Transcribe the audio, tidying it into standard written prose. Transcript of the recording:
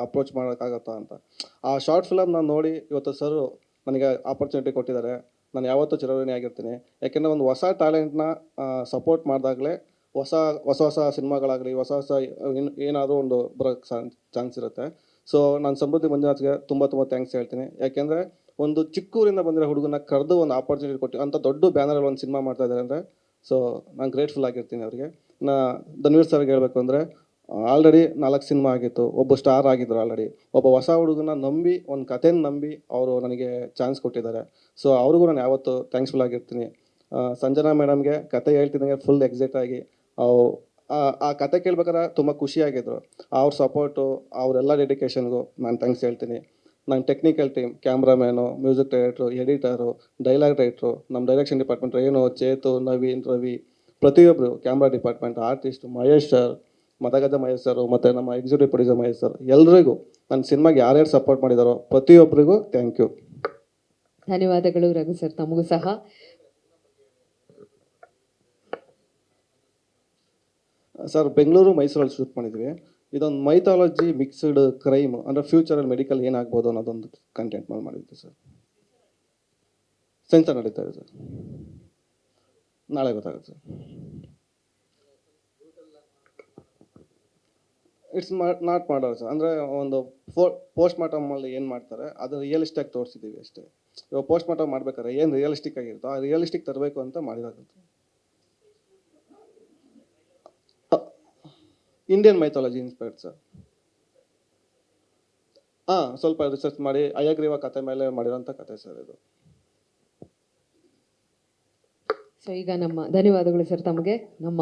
Approach ಮಾಡೋಕ್ಕಾಗತ್ತಾ ಅಂತ. ಆ ಶಾರ್ಟ್ ಫಿಲಮ್ ನಾನು ನೋಡಿ ಇವತ್ತು ಸರ್ ನನಗೆ ಆಪರ್ಚುನಿಟಿ ಕೊಟ್ಟಿದ್ದಾರೆ. ನಾನು ಯಾವತ್ತೂ ಚಿರಋಣಿ ಆಗಿರ್ತೀನಿ. ಯಾಕೆಂದರೆ ಒಂದು ಹೊಸ ಟ್ಯಾಲೆಂಟ್ನ ಸಪೋರ್ಟ್ ಮಾಡಿದಾಗಲೇ ಹೊಸ ಹೊಸ ಹೊಸ ಸಿನಿಮಾಗಳಾಗಲಿ, ಹೊಸ ಹೊಸ ಏನಾದರೂ ಒಂದು ಬರೋಕ್ಕೆ ಚಾನ್ಸ್ ಇರುತ್ತೆ. ಸೊ ನಾನು ಸಮೃದ್ಧಿ ಮಂಜುನಾಥ್ಗೆ ತುಂಬ ತುಂಬ ಥ್ಯಾಂಕ್ಸ್ ಹೇಳ್ತೀನಿ. ಯಾಕೆಂದರೆ ಒಂದು ಚಿಕ್ಕೂರಿಂದ ಬಂದಿರೋ ಹುಡುಗನ ಕರೆದು ಒಂದು ಆಪರ್ಚುನಿಟಿ ಕೊಟ್ಟು ಅಂಥ ದೊಡ್ಡ ಬ್ಯಾನರಲ್ಲಿ ಒಂದು ಸಿನಿಮಾ ಮಾಡ್ತಾ ಇದ್ದಾರೆ ಅಂದರೆ ಸೊ ನಾನು ಗ್ರೇಟ್ಫುಲ್ ಆಗಿರ್ತೀನಿ ಅವರಿಗೆ. ಧನ್ವೀರ್ ಸರ್ಗೆ ಹೇಳಬೇಕು ಅಂದರೆ ಆಲ್ರೆಡಿ 4 ಸಿನಿಮಾ ಆಗಿತ್ತು, ಒಬ್ಬ ಸ್ಟಾರ್ ಆಗಿದ್ರು ಆಲ್ರೆಡಿ. ಒಬ್ಬ ಹೊಸ ಹುಡುಗನ ನಂಬಿ, ಒಂದು ಕಥೆನ ನಂಬಿ ಅವರು ನನಗೆ ಚಾನ್ಸ್ ಕೊಟ್ಟಿದ್ದಾರೆ. ಸೊ ಅವ್ರಿಗೂ ನಾನು ಯಾವತ್ತೂ ಥ್ಯಾಂಕ್ಸ್ಫುಲ್ ಆಗಿರ್ತೀನಿ. ಸಂಜನಾ ಮೇಡಮ್ಗೆ ಕತೆ ಹೇಳ್ತಿದ್ದಂಗೆ ಫುಲ್ ಎಕ್ಸೈಟ್ ಆಗಿ ಆ ಕತೆ ಕೇಳ್ಬೇಕಾದ್ರೆ ತುಂಬ ಖುಷಿಯಾಗಿದ್ರು. ಅವ್ರ ಸಪೋರ್ಟು, ಅವರೆಲ್ಲ ಡೆಡಿಕೇಶನ್ಗೂ ನಾನು ಥ್ಯಾಂಕ್ಸ್ ಹೇಳ್ತೀನಿ. ನನ್ನ technical team, cameraman, music director, editor, dialogue writer, ನಮ್ಮ ಡೈರೆಕ್ಷನ್ ಡಿಪಾರ್ಟ್ಮೆಂಟ್ ರೇಣು, ಚೇತು, ನವೀನ್, ರವಿ, ಪ್ರತಿಯೊಬ್ಬರು, camera department, artist Mahesh sir, Madagaja Mahesh sir, ಮತ್ತು ನಮ್ಮ ಎಕ್ಸಿಕ್ಯೂಟಿವ್ ಪ್ರೊಡ್ಯೂಸರ್ ಮಹೇಶ್ ಸರ್, ಎಲ್ರಿಗೂ ನನ್ನ ಸಿನಿಮಾಗೆ ಯಾರ್ಯಾರು ಸಪೋರ್ಟ್ ಮಾಡಿದಾರೋ ಪ್ರತಿಯೊಬ್ಬರಿಗೂ ಥ್ಯಾಂಕ್ ಯು. ಧನ್ಯವಾದಗಳು ರಘು ಸರ್, ತಮಗೂ ಸಹ. ಸರ್, ಬೆಂಗಳೂರು ಮೈಸೂರಲ್ಲಿ ಶೂಟ್ ಮಾಡಿದ್ವಿ. ಇದೊಂದು ಮೈಥಾಲಜಿ ಮಿಕ್ಸ್ಡ್ ಕ್ರೈಮ್, ಅಂದರೆ ಫ್ಯೂಚರಲ್ಲಿ ಮೆಡಿಕಲ್ ಏನಾಗ್ಬೋದು ಅನ್ನೋದೊಂದು ಕಂಟೆಂಟ್ ಮೇಲೆ ಮಾಡಿದ್ವಿ ಸರ್. ಸೆನ್ಸರ್ ನಡೀತಾ ಇದೆ ಸರ್, ನಾಳೆ ಗೊತ್ತಾಗುತ್ತೆ ಸರ್. ಇಟ್ಸ್ ನಾಟ್ ಮಾಡೋದು ಸರ್. ಅಂದರೆ ಒಂದು ಪೋಸ್ಟ್ ಮಾರ್ಟಮಲ್ಲಿ ಏನು ಮಾಡ್ತಾರೆ ಅದು ರಿಯಲಿಸ್ಟಿಕ್ ತೋರಿಸಿದ್ದೀವಿ ಅಷ್ಟೇ. ಇವಾಗ ಪೋಸ್ಟ್ ಮಾರ್ಟಮ್ ಮಾಡ್ಬೇಕಾದ್ರೆ ಏನು ರಿಯಲಿಸ್ಟಿಕ್ ಆಗಿರುತ್ತೋ ಆ ರಿಯಲಿಸ್ಟಿಕ್ ತರಬೇಕು ಅಂತ ಮಾಡಿರೋದು. Indian mythology inspired sir. ಸ್ವಲ್ಪ ರಿಸರ್ಚ್ ಮಾಡಿ ಹಯಗ್ರೀವ ಕತೆ ಮೇಲೆ ಮಾಡಿರೋಂಥ ಕತೆ ಸರ್ ಇದು. ಸೊ ಈಗ ನಮ್ಮ ಧನ್ಯವಾದಗಳು ಸರ್ ತಮಗೆ. ನಮ್ಮ